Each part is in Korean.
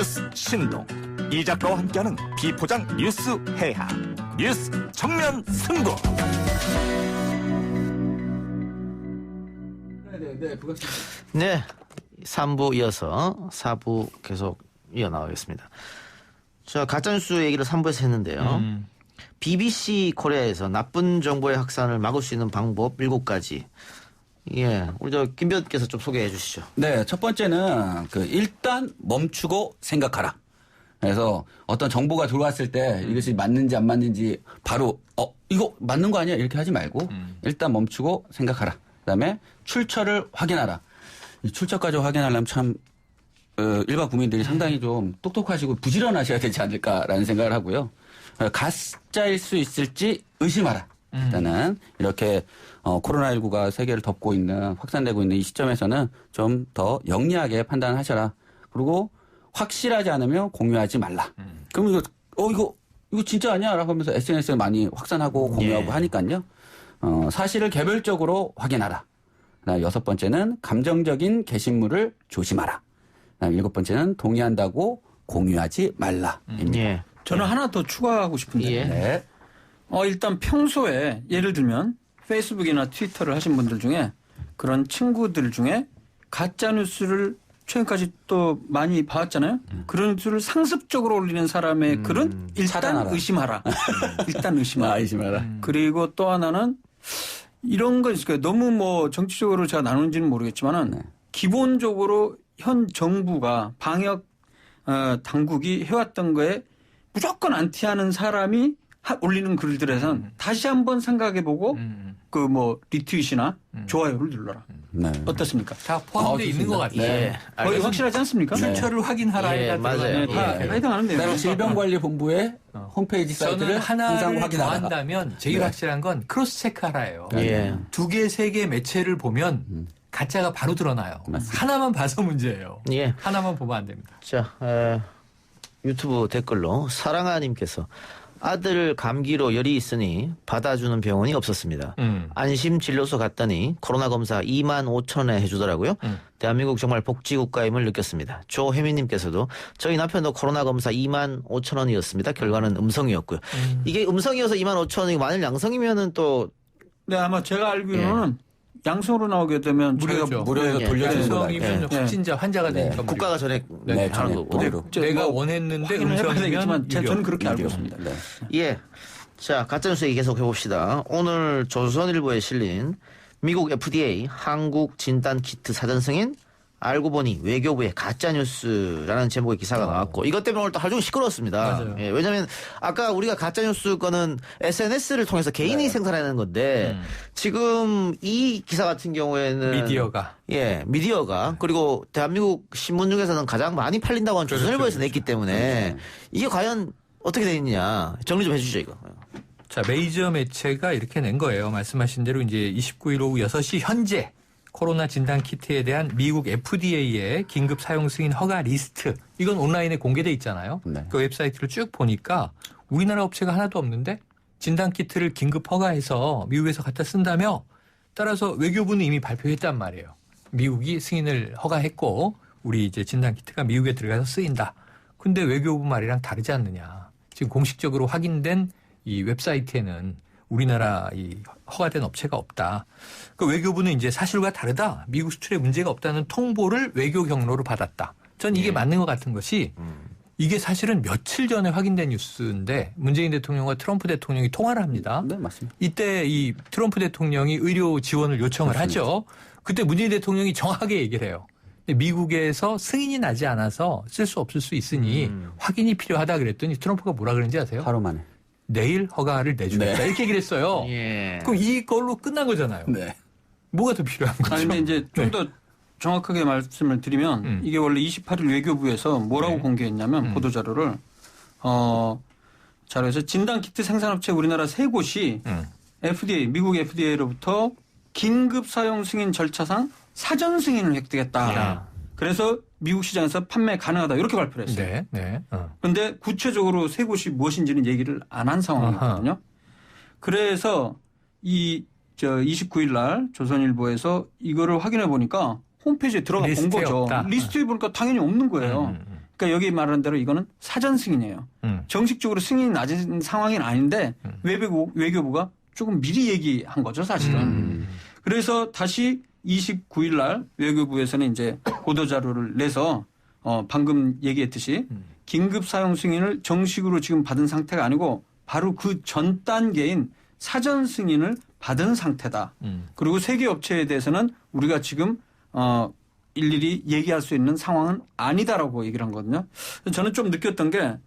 뉴스 신동 이 작가와 함께하는 비포장 뉴스 해학 뉴스 정면 승부. 네, 3부 이어서 4부 계속 이어나가겠습니다. 자, 가짜뉴스 얘기를 3부에서 했는데요. BBC 코리아에서 나쁜 정보의 확산을 막을 수 있는 방법 7가지. 예, 우리 김 변호사께서 좀 소개해 주시죠. 네, 첫 번째는 일단 멈추고 생각하라. 그래서 어떤 정보가 들어왔을 때 이것이 맞는지 안 맞는지 바로 이거 맞는 거 아니야? 이렇게 하지 말고 일단 멈추고 생각하라. 그다음에 출처를 확인하라. 이 출처까지 확인하려면 참 일반 국민들이 상당히 좀 똑똑하시고 부지런하셔야 되지 않을까라는 생각을 하고요. 가짜일 수 있을지 의심하라. 일단은 이렇게 코로나19가 세계를 덮고 있는 확산되고 있는 이 시점에서는 좀 더 영리하게 판단하셔라. 그리고 확실하지 않으면 공유하지 말라. 그럼 이거 진짜 아니야? 라고 하면서 SNS에 많이 확산하고 공유하고 하니까요. 사실을 개별적으로 확인하라. 그다음 6번째는 감정적인 게시물을 조심하라. 그다음 7번째는 동의한다고 공유하지 말라입니다. 예. 저는 하나 더 추가하고 싶은데 예. 네. 일단 평소에 예를 들면 페이스북이나 트위터를 하신 분들 중에 그런 친구들 중에 가짜뉴스를 최근까지 또 많이 봐왔잖아요. 그런 뉴스를 상습적으로 올리는 사람의 글은 일단 차단하라. 의심하라. 일단 의심하라. 의심하라. 그리고 또 하나는 이런 거 있을 거예요. 너무 정치적으로 제가 나누는지는 모르겠지만은 기본적으로 현 정부가 방역 당국이 해왔던 거에 무조건 안티하는 사람이 올리는 글들에선 다시 한번 생각해보고 리트윗이나 좋아요를 눌러라. 네. 어떻습니까? 다 포함되어 있는 것 같아요. 예. 거의 확실하지 않습니까? 출처를 확인하라에 예, 맞아요. 다 해당하는 내용. 그다음에 질병관리본부의 홈페이지 저는 사이트를 항상 하나를 확인하라. 더한다면 제일 확실한 건 크로스 체크하라예요. 예. 2개, 3개 매체를 보면 가짜가 바로 드러나요. 하나만 봐서 문제예요. 예. 하나만 보면 안 됩니다. 자, 유튜브 댓글로 사랑아님께서 아들 감기로 열이 있으니 받아주는 병원이 없었습니다. 안심진료소 갔더니 코로나 검사 25,000원에 해주더라고요. 대한민국 정말 복지국가임을 느꼈습니다. 조혜민님께서도 저희 남편도 코로나 검사 25,000원이었습니다. 결과는 음성이었고요. 이게 음성이어서 25,000원이고 만일 양성이면은 또 네, 아마 제가 알기로는 양성으로 나오게 되면 무료죠. 무료에서 돌려주는 거다. 음성이면 확진자 환자가 되니까 무료. 국가가 전액 네, 하는 전액 거고. 무료로. 내가 원했는데 확인을 해봐야 되겠지만 음성이면 저는 그렇게 알고 있습니다. 네. 예. 자, 가짜뉴스 얘기 계속 해봅시다. 오늘 조선일보에 실린 미국 FDA 한국 진단키트 사전 승인 알고 보니 외교부의 가짜뉴스라는 제목의 기사가 나왔고 이것 때문에 오늘 또 하루 종일 시끄러웠습니다. 맞아요. 예, 왜냐하면 아까 우리가 가짜뉴스 거는 SNS를 통해서 개인이 생산하는 건데 지금 이 기사 같은 경우에는 미디어가 그리고 대한민국 신문 중에서는 가장 많이 팔린다고 하는 조선일보에서 냈기 때문에 이게 과연 어떻게 돼 있느냐 정리 좀 해주죠 이거. 자, 메이저 매체가 이렇게 낸 거예요. 말씀하신 대로 이제 29일 오후 6시 현재 코로나 진단 키트에 대한 미국 FDA의 긴급 사용 승인 허가 리스트. 이건 온라인에 공개돼 있잖아요. 네. 그 웹사이트를 쭉 보니까 우리나라 업체가 하나도 없는데 진단 키트를 긴급 허가해서 미국에서 갖다 쓴다며 따라서 외교부는 이미 발표했단 말이에요. 미국이 승인을 허가했고 우리 이제 진단 키트가 미국에 들어가서 쓰인다. 근데 외교부 말이랑 다르지 않느냐. 지금 공식적으로 확인된 이 웹사이트에는 우리나라 이 허가된 업체가 없다. 그 외교부는 이제 사실과 다르다. 미국 수출에 문제가 없다는 통보를 외교 경로로 받았다. 전 이게 맞는 것 같은 것이 이게 사실은 며칠 전에 확인된 뉴스인데 문재인 대통령과 트럼프 대통령이 통화를 합니다. 네, 맞습니다. 이때 이 트럼프 대통령이 의료 지원을 요청을 하죠. 그때 문재인 대통령이 정확하게 얘기를 해요. 근데 미국에서 승인이 나지 않아서 쓸 수 없을 수 있으니 확인이 필요하다 그랬더니 트럼프가 뭐라 그랬는지 아세요? 하루 만에. 내일 허가를 내주겠다. 네. 이렇게 얘기를 했어요. 예. 그럼 이걸로 끝난 거잖아요. 네. 뭐가 더 필요한 거죠? 아니, 근데 이제 좀 더 정확하게 말씀을 드리면 이게 원래 28일 외교부에서 뭐라고 공개했냐면 보도자료를 자료에서 진단키트 생산업체 우리나라 3곳이 FDA, 미국 FDA로부터 긴급 사용 승인 절차상 사전 승인을 획득했다. 그래서 미국 시장에서 판매 가능하다 이렇게 발표를 했어요. 그런데 구체적으로 3곳이 무엇인지는 얘기를 안 한 상황이거든요. 그래서 29일 날 조선일보에서 이거를 확인해 보니까 홈페이지에 들어가 본 거죠. 없다. 리스트에 보니까 당연히 없는 거예요. 그러니까 여기 말하는 대로 이거는 사전 승인이에요. 정식적으로 승인이 낮은 상황은 아닌데 외교부가 조금 미리 얘기한 거죠, 사실은. 그래서 다시 29일 날 외교부에서는 이제 보도자료를 내서 방금 얘기했듯이 긴급 사용 승인을 정식으로 지금 받은 상태가 아니고 바로 그 전 단계인 사전 승인을 받은 상태다. 그리고 세계 업체에 대해서는 우리가 지금 일일이 얘기할 수 있는 상황은 아니다라고 얘기를 한 거거든요. 저는 좀 느꼈던 게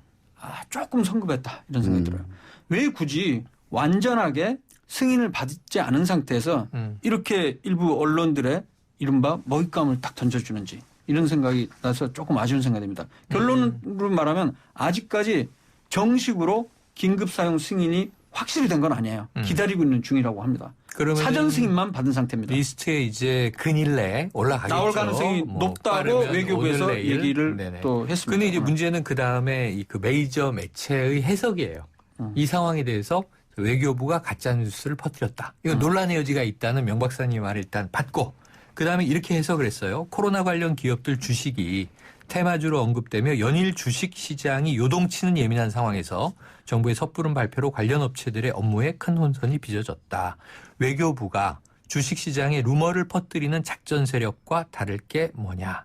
조금 성급했다 이런 생각이 들어요. 왜 굳이 완전하게 승인을 받지 않은 상태에서 이렇게 일부 언론들의 이른바 먹잇감을 딱 던져주는지 이런 생각이 나서 조금 아쉬운 생각이 듭니다. 결론으로 말하면 아직까지 정식으로 긴급 사용 승인이 확실히 된 건 아니에요. 기다리고 있는 중이라고 합니다. 사전 승인만 받은 상태입니다. 리스트에 이제 근일 내에 올라가겠죠. 나올 가능성이 높다고 외교부에서 얘기를 네네. 또 했습니다. 근데 이제 문제는 그 다음에 그 메이저 매체의 해석이에요. 이 상황에 대해서 외교부가 가짜 뉴스를 퍼뜨렸다. 이거 논란의 여지가 있다는 명 박사님 말을 일단 받고 그 다음에 이렇게 해석을 했어요. 코로나 관련 기업들 주식이 테마주로 언급되며 연일 주식 시장이 요동치는 예민한 상황에서 정부의 섣부른 발표로 관련 업체들의 업무에 큰 혼선이 빚어졌다. 외교부가 주식 시장에 루머를 퍼뜨리는 작전 세력과 다를 게 뭐냐.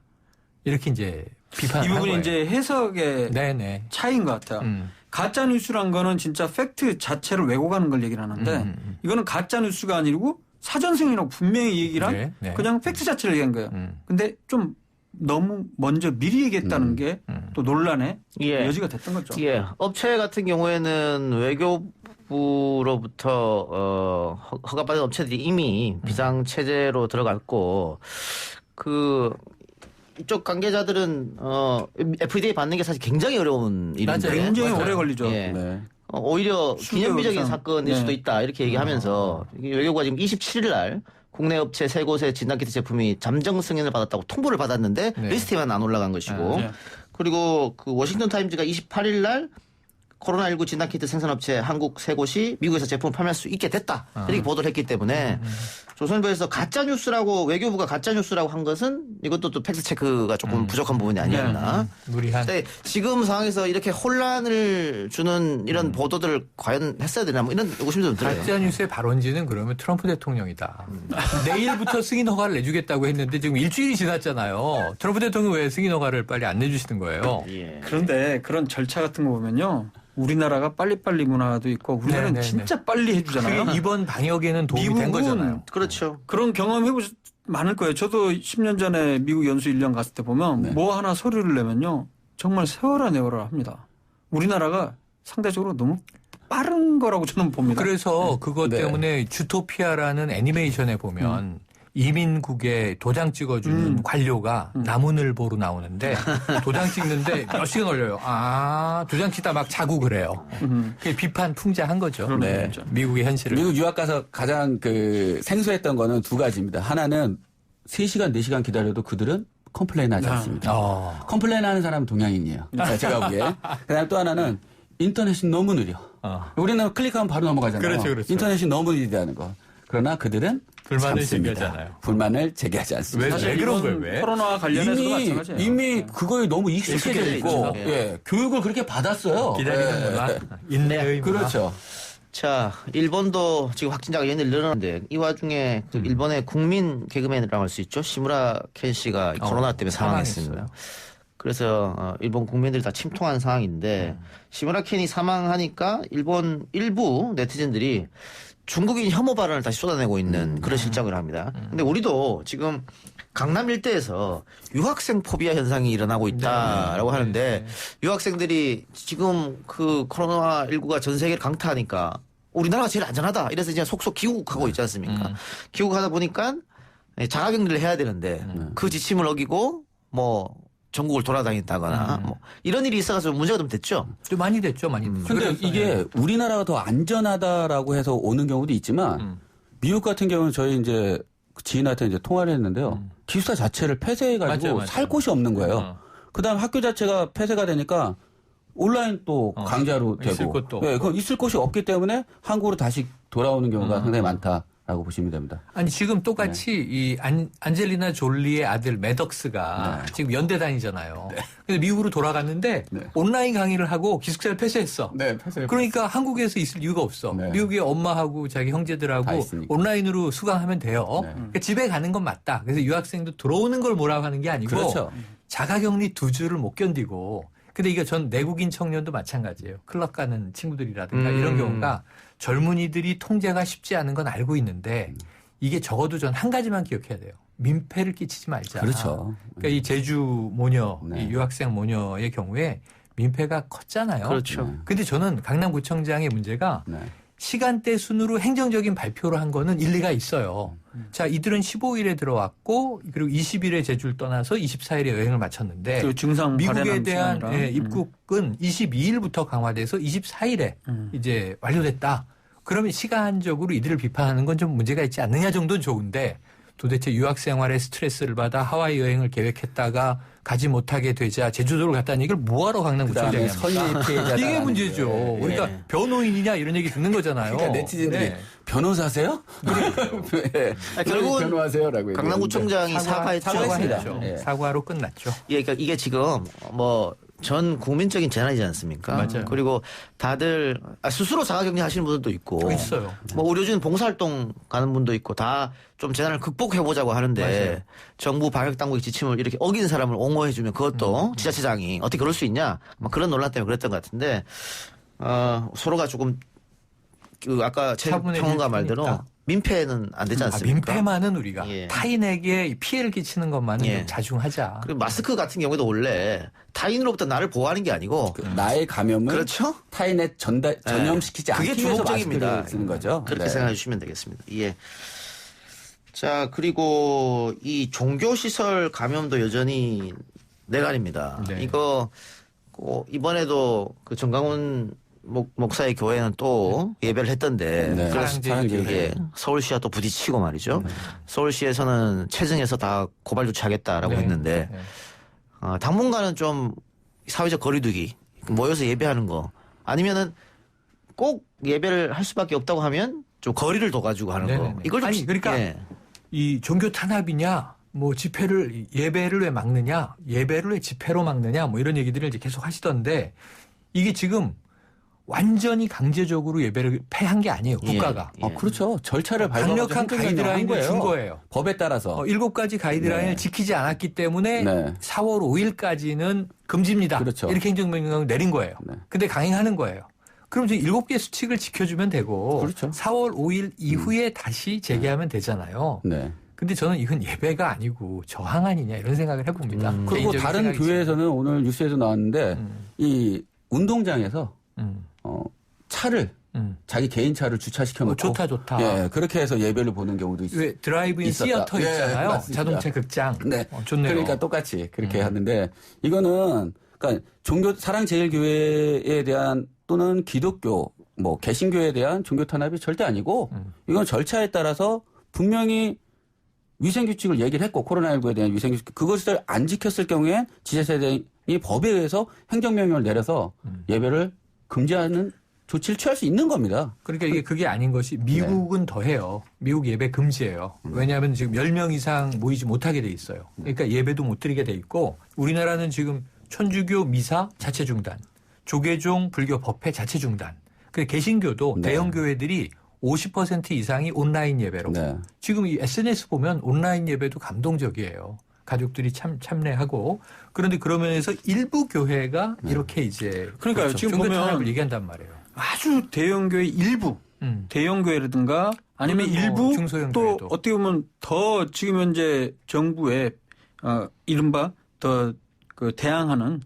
이렇게 이제 비판을 이 한 부분이 거예요. 이제 해석의 네네. 차이인 것 같아요. 가짜 뉴스란 거는 진짜 팩트 자체를 왜곡하는 걸 얘기를 하는데 이거는 가짜 뉴스가 아니고 사전 승인이라고 분명히 얘기를 한 네, 네. 그냥 팩트 자체를 얘기한 거예요. 근데 좀 너무 먼저 미리 얘기했다는 게 또 논란의 예. 여지가 됐던 거죠. 예. 업체 같은 경우에는 외교부로부터 허가받은 업체들이 이미 비상 체제로 들어갔고 이쪽 관계자들은 FDA 받는 게 사실 굉장히 어려운 일인데 맞아요. 굉장히 맞아요. 오래 걸리죠. 예. 네. 오히려 기념비적인 수개월 사건일 이상. 수도 네. 있다 이렇게 얘기하면서 외교부가 지금 27일 날 국내 업체 3곳의 진단키트 제품이 잠정 승인을 받았다고 통보를 받았는데 네. 리스트에만 안 올라간 것이고 네. 그리고 그 워싱턴 타임즈가 28일 날 코로나19 진단키트 생산업체 한국 3곳이 미국에서 제품을 판매할 수 있게 됐다. 이렇게 보도를 했기 때문에 조선일보에서 가짜뉴스라고 외교부가 가짜뉴스라고 한 것은 이것도 또 팩트체크가 조금 부족한 부분이 아니었나. 무리한. 근데 지금 상황에서 이렇게 혼란을 주는 이런 보도들을 과연 했어야 되나 뭐 이런 의심도 좀 들어요. 가짜 뉴스의 발원지는 그러면 트럼프 대통령이다. 내일부터 승인 허가를 내주겠다고 했는데 지금 일주일이 지났잖아요. 트럼프 대통령 왜 승인 허가를 빨리 안 내주시는 거예요? 예. 그런데 그런 절차 같은 거 보면요. 우리나라가 빨리빨리 문화도 있고 우리나라는 네네네. 진짜 빨리 해주잖아요. 그게 이번 방역에는 도움이 된 미국은 거잖아요. 그렇죠. 그런 경험 해보시 많을 거예요. 저도 10년 전에 미국 연수 1년 갔을 때 보면 뭐 하나 서류를 내면요. 정말 세월아 내월아 합니다. 우리나라가 상대적으로 너무 빠른 거라고 저는 봅니다. 그래서 그것 네. 때문에 주토피아라는 애니메이션에 보면 이민국에 도장 찍어주는 관료가 나무늘보로 나오는데 도장 찍는데 몇 시간 걸려요. 도장 찍다 막 자고 그래요. 그게 비판 풍자한 거죠. 네. 미국의 현실을. 미국 유학 가서 가장 생소했던 거는 두 가지입니다. 하나는 3시간, 4시간 기다려도 그들은 컴플레인 하지 않습니다. 컴플레인 하는 사람은 동양인이에요. 제가 보기에. 그다음에 또 하나는 인터넷이 너무 느려. 우리는 클릭하면 바로 넘어가잖아요. 그렇죠. 인터넷이 너무 느리다는 거. 그러나 그들은 불만을 참습니다. 제기하잖아요. 불만을 제기하지 않습니다. 왜 그런 거예요? 왜? 코로나와 관련해서도 마찬가지예요. 이미 그거에 너무 익숙해져 익숙해져 있고 있죠. 예, 교육을 그렇게 받았어요. 기다리는 문화, 인내의 문화. 그렇죠. 자, 일본도 지금 확진자가 연일 늘어나는데 이 와중에 그 일본의 국민 개그맨이라고 할 수 있죠. 시무라 켄 씨가 코로나 때문에 사망했습니다. 사망했어요. 그래서 일본 국민들이 다 침통한 상황인데 시무라 켄이 사망하니까 일본 일부 네티즌들이 중국인 혐오 발언을 다시 쏟아내고 있는 그런 실정을 합니다. 근데 우리도 지금 강남 일대에서 유학생 포비아 현상이 일어나고 있다라고 하는데 유학생들이 지금 그 코로나19가 전 세계를 강타하니까 우리나라가 제일 안전하다. 이래서 이제 속속 귀국하고 있지 않습니까? 귀국하다 보니까 자가격리를 해야 되는데 그 지침을 어기고 뭐 전국을 돌아다닌다거나 뭐 이런 일이 있어가지고 문제가 좀 됐죠. 좀 많이 됐죠, 많이. 근데 이게 우리나라가 더 안전하다라고 해서 오는 경우도 있지만 미국 같은 경우는 저희 이제 지인한테 이제 통화를 했는데요. 기숙사 자체를 폐쇄해가지고 맞아요. 살 곳이 없는 거예요. 그다음 학교 자체가 폐쇄가 되니까 온라인 또 강좌로 되고. 있을 곳도 네, 그 있을 곳이 없기 때문에 한국으로 다시 돌아오는 경우가 상당히 많다라는 라고 보시면 됩니다. 아니 지금 똑같이 이 안젤리나 졸리의 아들 매덕스가 지금 연대 다니잖아요. 근데 미국으로 돌아갔는데 온라인 강의를 하고 기숙사를 폐쇄했어. 그러니까 한국에서 있을 이유가 없어. 미국의 엄마하고 자기 형제들하고 온라인으로 수강하면 돼요. 그러니까 집에 가는 건 맞다. 그래서 유학생도 들어오는 걸 뭐라고 하는 게 아니고 그렇죠. 자가격리 2주를 못 견디고. 근데 이게 전 내국인 청년도 마찬가지예요. 클럽 가는 친구들이라든가 이런 경우가 젊은이들이 통제가 쉽지 않은 건 알고 있는데 이게 적어도 전 한 가지만 기억해야 돼요. 민폐를 끼치지 말자. 그렇죠. 그러니까 이 제주 모녀, 이 유학생 모녀의 경우에 민폐가 컸잖아요. 그렇죠. 근데 저는 강남구청장의 문제가 시간대 순으로 행정적인 발표를 한 거는 일리가 있어요. 자, 이들은 15일에 들어왔고 그리고 20일에 제주를 떠나서 24일에 여행을 마쳤는데 그 증상 미국에 대한 입국은 22일부터 강화돼서 24일에 이제 완료됐다. 그러면 시간적으로 이들을 비판하는 건 좀 문제가 있지 않느냐 정도는 좋은데 도대체 유학 생활에 스트레스를 받아 하와이 여행을 계획했다가 가지 못하게 되자 제주도를 갔다는 얘기를 뭐하러 강남구청장이 합니까? 이게 문제죠. 그러니까 변호인이냐 이런 얘기 듣는 거잖아요. 그러니까 네티즌들이 변호사세요? 결국은 변호하세요라고 강남구청장이 사과했죠. 사과로 끝났죠. 예, 그러니까 이게 지금 뭐 전 국민적인 재난이지 않습니까? 맞아요. 그리고 다들 스스로 자가격리 하시는 분들도 있고 있어요. 뭐 의료진 봉사활동 가는 분도 있고 다 좀 재난을 극복해보자고 하는데 맞아요. 정부 방역당국의 지침을 이렇게 어긴 사람을 옹호해주면 그것도 지자체장이 어떻게 그럴 수 있냐 막 그런 논란 때문에 그랬던 것 같은데 서로가 조금 그 아까 최 평론가 말대로 민폐는 안 되지 않습니까? 민폐만은 우리가 타인에게 피해를 끼치는 것만은 좀 자중하자. 그리고 마스크 같은 경우에도 원래 타인으로부터 나를 보호하는 게 아니고 나의 감염을 그렇죠? 타인에 전염시키지 않기 그게 위해서 주목적입니다. 마스크를 쓰는 거죠. 그렇게 생각해 주시면 되겠습니다. 예. 자, 그리고 이 종교시설 감염도 여전히 내관입니다. 이거 이번에도 그 정강훈 목사의 교회는 또 예배를 했던데 그래서 서울시와 또 부딪히고 말이죠. 서울시에서는 체증해서 다 고발 조치하겠다라고 했는데 당분간은 좀 사회적 거리두기 모여서 예배하는 거 아니면은 꼭 예배를 할 수밖에 없다고 하면 좀 거리를 둬가지고 하는 거. 이걸 좀 아니 그러니까 이 종교 탄압이냐 뭐 집회를 예배를 왜 막느냐 예배를 왜 집회로 막느냐 뭐 이런 얘기들을 이제 계속 하시던데 이게 지금 완전히 강제적으로 예배를 폐한 게 아니에요. 국가가. 그렇죠. 절차를 강력한 가이드라인을 준 거예요. 법에 따라서. 7가지 가이드라인을 지키지 않았기 때문에 4월 5일까지는 금지입니다. 그렇죠. 이렇게 행정명령을 내린 거예요. 근데 강행하는 거예요. 그럼 이제 7개 수칙을 지켜주면 되고 그렇죠. 4월 5일 이후에 다시 재개하면 되잖아요. 근데 저는 이건 예배가 아니고 저항 아니냐 이런 생각을 해봅니다. 그리고 다른 교회에서는 오늘 뉴스에도 나왔는데 이 운동장에서 차를 자기 개인 차를 주차시켜 놓고 좋다. 예, 그렇게 해서 예배를 보는 경우도 있어요. 왜 드라이브인 시어터 있잖아요. 맞습니다. 자동차 극장. 좋네요. 그러니까 똑같이 그렇게 하는데 이거는 그러니까 종교 사랑제일교회에 대한 또는 기독교 뭐 개신교에 대한 종교 탄압이 절대 아니고 이건 절차에 따라서 분명히 위생규칙을 얘기를 했고 코로나19에 대한 위생규칙 그것을 안 지켰을 경우에 지자체장이 법에 의해서 행정명령을 내려서 예배를 금지하는 조치를 취할 수 있는 겁니다. 그러니까 이게 그게 아닌 것이 미국은 더해요. 미국 예배 금지예요. 왜냐하면 지금 10명 이상 모이지 못하게 돼 있어요. 그러니까 예배도 못 드리게 돼 있고 우리나라는 지금 천주교 미사 자체 중단, 조계종 불교 법회 자체 중단. 그 개신교도 대형 교회들이 50% 이상이 온라인 예배로. 지금 이 SNS 보면 온라인 예배도 감동적이에요. 가족들이 참여하고 그런데 그런 면에서 일부 교회가 이렇게 이제 그러니까요. 그렇죠. 지금 종교 보면 탄압을 얘기한단 말이에요. 아주 대형 교회 일부 대형 교회라든가 아니면 일부 중소형 또 교회도. 어떻게 보면 더 지금 현재 정부의 이른바 더 그 대항하는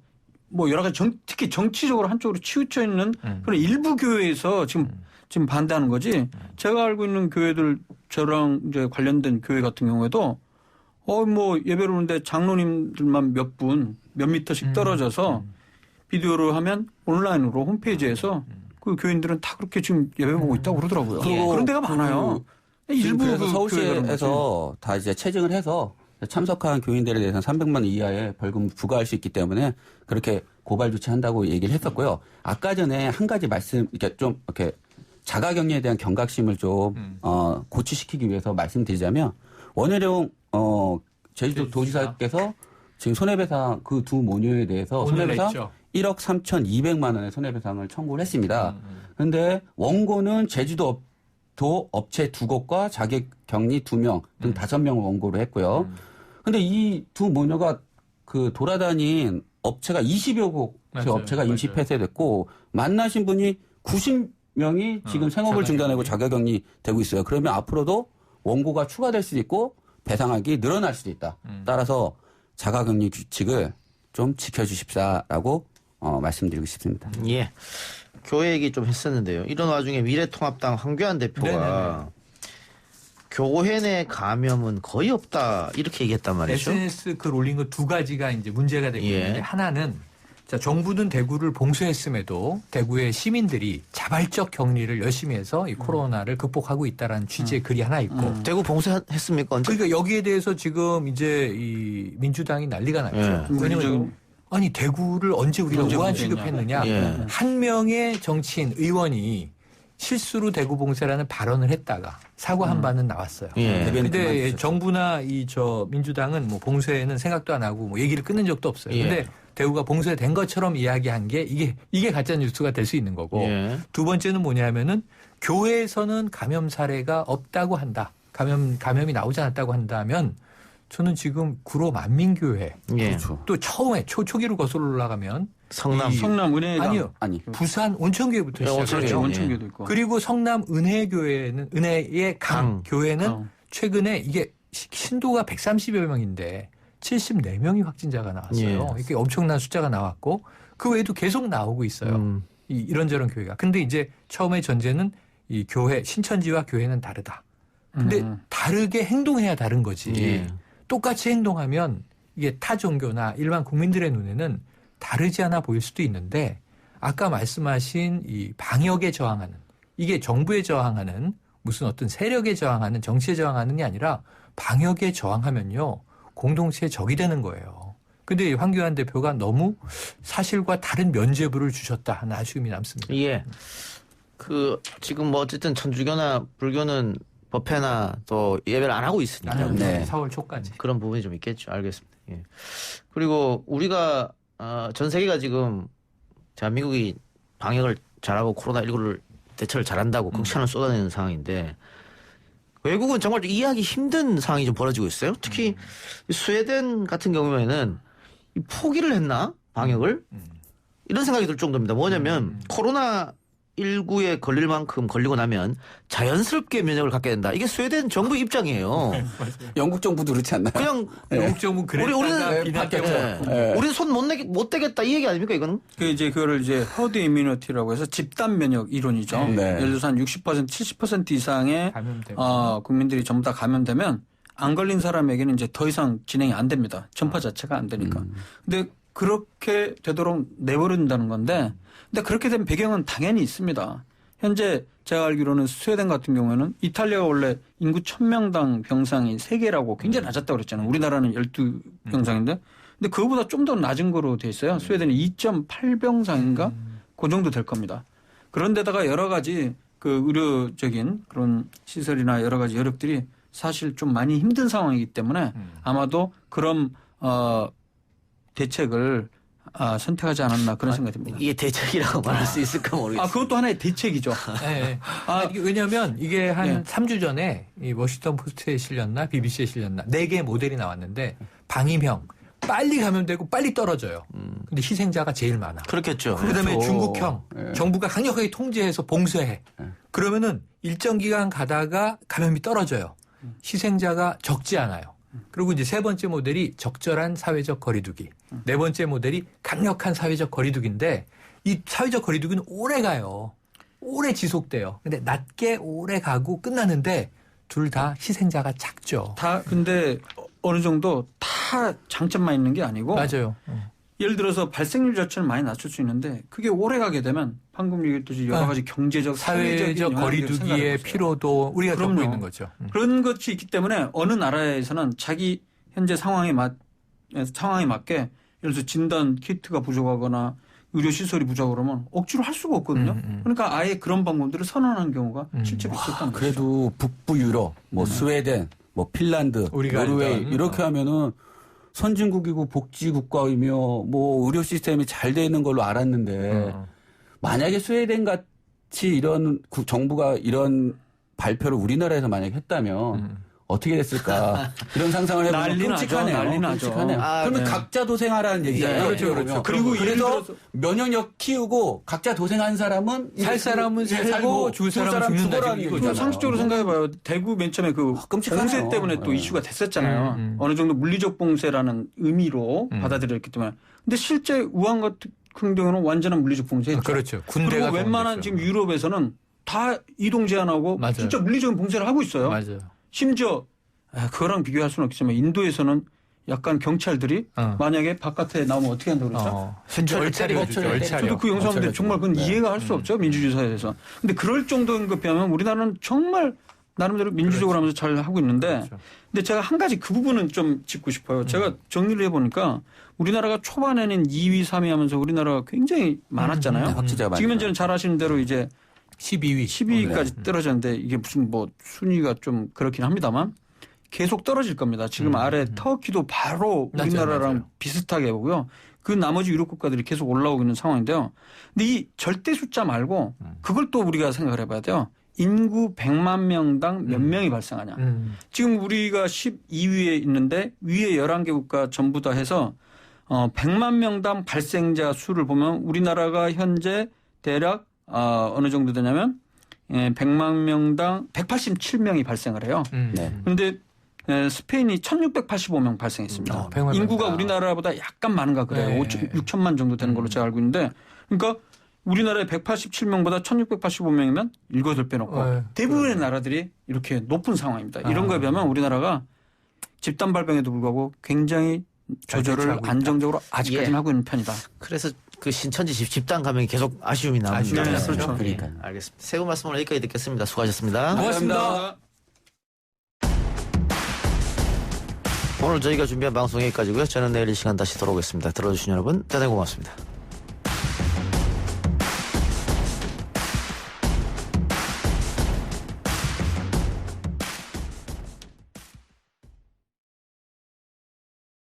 뭐 여러 가지 특히 정치적으로 한쪽으로 치우쳐 있는 그런 일부 교회에서 지금 반대하는 거지. 제가 알고 있는 교회들 저랑 이제 관련된 교회 같은 경우에도 뭐 예배를 오는데 장로님들만 몇 미터씩 떨어져서 비디오로 하면 온라인으로 홈페이지에서 그 교인들은 다 그렇게 지금 예배 보고 있다고 그러더라고요. 그런 데가 많아요. 일부 그래서 서울시에서 다 이제 체증을 해서 참석한 교인들에 대해서는 300만 원 이하의 벌금 부과할 수 있기 때문에 그렇게 고발 조치한다고 얘기를 했었고요. 아까 전에 한 가지 말씀 이렇게 좀 이렇게 자가격리에 대한 경각심을 좀 고취시키기 위해서 말씀드리자면 원혜령 제주도 도지사께서 지금 손해배상 그 두 모녀에 대해서 손해배상 냈죠. 1억 3,200만 원의 손해배상을 청구를 했습니다. 그런데 원고는 제주도 업체 2곳과 자가격리 2명 등 5명을 원고를 했고요. 근데 이 두 모녀가 그 돌아다닌 업체가 20여 곳의 업체가 임시 폐쇄됐고 만나신 분이 90명이 지금 생업을 중단하고 자가격리 되고 있어요. 그러면 앞으로도 원고가 추가될 수도 있고 배상액이 늘어날 수도 있다. 따라서 자가격리 규칙을 좀 지켜주십사라고 말씀드리고 싶습니다. 예. 교회 얘기 좀 했었는데요. 이런 와중에 미래통합당 황교안 대표가 교회 내 감염은 거의 없다 이렇게 얘기했단 말이죠. SNS 글 올린 거 2가지가 이제 문제가 되고 있는데 하나는 자, 정부는 대구를 봉쇄했음에도 대구의 시민들이 자발적 격리를 열심히 해서 이 코로나를 극복하고 있다라는 취지의 글이 하나 있고 대구 봉쇄했습니까? 언제? 그러니까 여기에 대해서 지금 이제 이 민주당이 난리가 났죠. 왜냐면 아니 대구를 언제 우리가 우한 취급했느냐. 한 명의 정치인 의원이 실수로 대구 봉쇄라는 발언을 했다가 사과한 바는 나왔어요. 그런데 정부나 민주당은 뭐 봉쇄는 생각도 안 하고 뭐 얘기를 끊는 적도 없어요. 그런데 대구가 봉쇄된 것처럼 이야기한 게 이게 가짜 뉴스가 될 수 있는 거고. 두 번째는 뭐냐면은 교회에서는 감염 사례가 없다고 한다. 감염이 나오지 않았다고 한다면 저는 지금 구로 만민교회 또 처음에 초기로 거슬러 올라가면 성남 은혜회당 부산 온천교회부터 시작해요. 온천교회도 있고. 그리고 성남 은혜의 강 교회는 최근에 이게 신도가 130여 명인데 74명이 확진자가 나왔어요. 이게 엄청난 숫자가 나왔고 그 외에도 계속 나오고 있어요. 이런저런 교회가. 근데 이제 처음에 전제는 이 교회 신천지와 교회는 다르다. 근데 다르게 행동해야 다른 거지. 똑같이 행동하면 이게 타 종교나 일반 국민들의 눈에는 다르지 않아 보일 수도 있는데 아까 말씀하신 이 방역에 저항하는 이게 정부에 저항하는 무슨 어떤 세력에 저항하는 정치에 저항하는 게 아니라 방역에 저항하면요 공동체의 적이 되는 거예요. 근데 황교안 대표가 너무 사실과 다른 면죄부를 주셨다 하는 아쉬움이 남습니다. 그 지금 뭐 어쨌든 천주교나 불교는 법회나 또 예배를 안 하고 있으니까 4월 초까지 그런 부분이 좀 있겠죠. 알겠습니다. 그리고 우리가 전 세계가 지금 대한민국이 방역을 잘하고 코로나19를 대처를 잘한다고 극찬을 쏟아내는 상황인데 외국은 정말 이해하기 힘든 상황이 좀 벌어지고 있어요. 특히 스웨덴 같은 경우에는 포기를 했나 방역을 이런 생각이 들 정도입니다. 뭐냐면 코로나19에 걸릴 만큼 걸리고 나면 자연스럽게 면역을 갖게 된다. 이게 스웨덴 정부 입장이에요. 영국 정부도 그렇지 않나요? 그냥 영국 정부 그랬다가 비난했죠. 우리는 손 못 대겠다 이 얘기 아닙니까 이거는? 그거를 이제 허드 이뮤니티라고 해서 집단 면역 이론이죠. 예를 들어서 한 60% 70% 이상의 국민들이 전부 다 감염되면 안 걸린 사람에게는 이제 더 이상 진행이 안 됩니다. 전파 자체가 안 되니까. 근데 그렇게 되도록 내버린다는 건데 근데 그렇게 된 배경은 당연히 있습니다. 현재 제가 알기로는 스웨덴 같은 경우에는 이탈리아가 원래 인구 1000명당 병상이 3개라고 굉장히 낮았다고 그랬잖아요. 우리나라는 12병상인데. 근데 그거보다 좀 더 낮은 거로 돼 있어요. 스웨덴은 2.8병상인가? 그 정도 될 겁니다. 그런데다가 여러 가지 그 의료적인 그런 시설이나 여러 가지 여력들이 사실 좀 많이 힘든 상황이기 때문에 아마도 그런 대책을 선택하지 않았나 그런 생각이 듭니다. 이게 대책이라고 말할 수 있을까 모르겠어요. 그것도 하나의 대책이죠. 네. 왜냐하면 이게 한 3주 전에 이 워싱턴 포스트에 실렸나 BBC에 실렸나 4개의 모델이 나왔는데 방임형 빨리 감염되고 빨리 떨어져요. 근데 희생자가 제일 많아. 그렇겠죠. 그다음에 중국형 정부가 강력하게 통제해서 봉쇄해. 그러면은 일정 기간 가다가 감염이 떨어져요. 희생자가 적지 않아요. 그리고 이제 세 번째 모델이 적절한 사회적 거리두기. 네 번째 모델이 강력한 사회적 거리두기인데 이 사회적 거리두기는 오래 가요. 오래 지속돼요. 근데 낮게 오래 가고 끝나는데 둘 다 희생자가 작죠. 다 근데 어느 정도 다 장점만 있는 게 아니고 맞아요. 예를 들어서 발생률 자체는 많이 낮출 수 있는데 그게 오래 가게 되면 방금 얘기했듯이 여러 가지 경제적, 사회적 거리두기의 피로도 우리가 겪고 있는 거죠. 그런 것이 있기 때문에 어느 나라에서는 자기 현재 상황에 맞게 예를 들어서 진단 키트가 부족하거나 의료 시설이 부족하고 그러면 억지로 할 수가 없거든요. 그러니까 아예 그런 방법들을 선언하는 경우가 실제로 있었던 거죠. 그래도 북부 유럽, 뭐 스웨덴, 뭐 핀란드, 우리가 노르웨이 알던, 이렇게 하면은 선진국이고 복지국가이며 뭐 의료 시스템이 잘 돼 있는 걸로 알았는데 만약에 스웨덴 같이 이런 정부가 이런 발표를 우리나라에서 만약에 했다면 어떻게 됐을까 이런 상상을 해보면 난리 나죠. 끔찍하네요. 난리 나죠. 끔찍하네요. 그러면 네. 각자 도생하라는 얘기잖아요. 네, 그렇죠, 그렇죠. 그리고 그리고 예를 그래서 들어서- 면역력 키우고 각자 도생한 사람은 살 사람은 살고 죽을 사람은 죽는다, 죽어라는 이거잖아요. 얘기잖아요. 상식적으로 생각해봐요. 대구 맨 처음에 그 끔찍하네요. 봉쇄 때문에 또 네. 이슈가 됐었잖아요. 어느 정도 물리적 봉쇄라는 의미로 받아들였기 때문에. 근데 실제 우한 같은 경우는 완전한 물리적 봉쇄였죠. 그렇죠. 군대가 그리고 웬만한 동원됐죠. 지금 유럽에서는 다 이동 제한하고 맞아요. 진짜 물리적인 봉쇄를 하고 있어요. 맞아요. 심지어 그거랑 비교할 수는 없지만 인도에서는 약간 경찰들이 만약에 바깥에 나오면 어떻게 한다고 그랬죠? 얼차려 주죠. 얼차려. 저도 그 영상 보는데 정말 그건 이해가 할 수 없죠. 민주주의 사회에서. 근데 그럴 정도인 것 비하면 우리나라는 정말 나름대로 민주적으로 하면서 잘 하고 있는데 근데 제가 한 가지 그 부분은 좀 짚고 싶어요. 제가 정리를 해보니까 우리나라가 초반에는 2위, 3위 하면서 우리나라가 굉장히 많았잖아요. 확진자가 많이 지금 현재는 잘 아시는 대로 이제 12위. 12위까지 떨어졌는데 이게 무슨 뭐 순위가 좀 그렇긴 합니다만 계속 떨어질 겁니다. 지금 아래 터키도 바로 우리나라랑 맞아요. 비슷하게 보고요. 그 나머지 유럽 국가들이 계속 올라오고 있는 상황인데요. 근데 이 절대 숫자 말고 그걸 또 우리가 생각을 해봐야 돼요. 인구 100만 명당 몇 명이 발생하냐. 지금 우리가 12위에 있는데 위에 11개 국가 전부 다 해서 100만 명당 발생자 수를 보면 우리나라가 현재 대략 어느 정도 되냐면 100만 명당 187명이 발생을 해요. 네. 그런데 스페인이 1685명 발생했습니다. 100만 인구가 명당. 우리나라보다 약간 많은가 그래요. 네. 6천만 정도 되는 걸로 제가 알고 있는데 그러니까 우리나라의 187명보다 1685명이면 7배 높고 네. 대부분의 나라들이 이렇게 높은 상황입니다. 이런 거에 비하면 우리나라가 집단 발병에도 불구하고 굉장히 조절을 대처하고 있다. 안정적으로 아직까지는 예. 하고 있는 편이다. 그래서 그 신천지 집단 감염이 계속 아쉬움이 남습니다. 아쉬움이 네, 그렇죠. 그러니까요. 알겠습니다. 세 분 말씀을 여기까지 듣겠습니다. 수고하셨습니다. 고맙습니다. 오늘 저희가 준비한 방송 여기까지고요. 저는 내일 이 시간 다시 돌아오겠습니다. 들어주신 여러분 대단히 고맙습니다.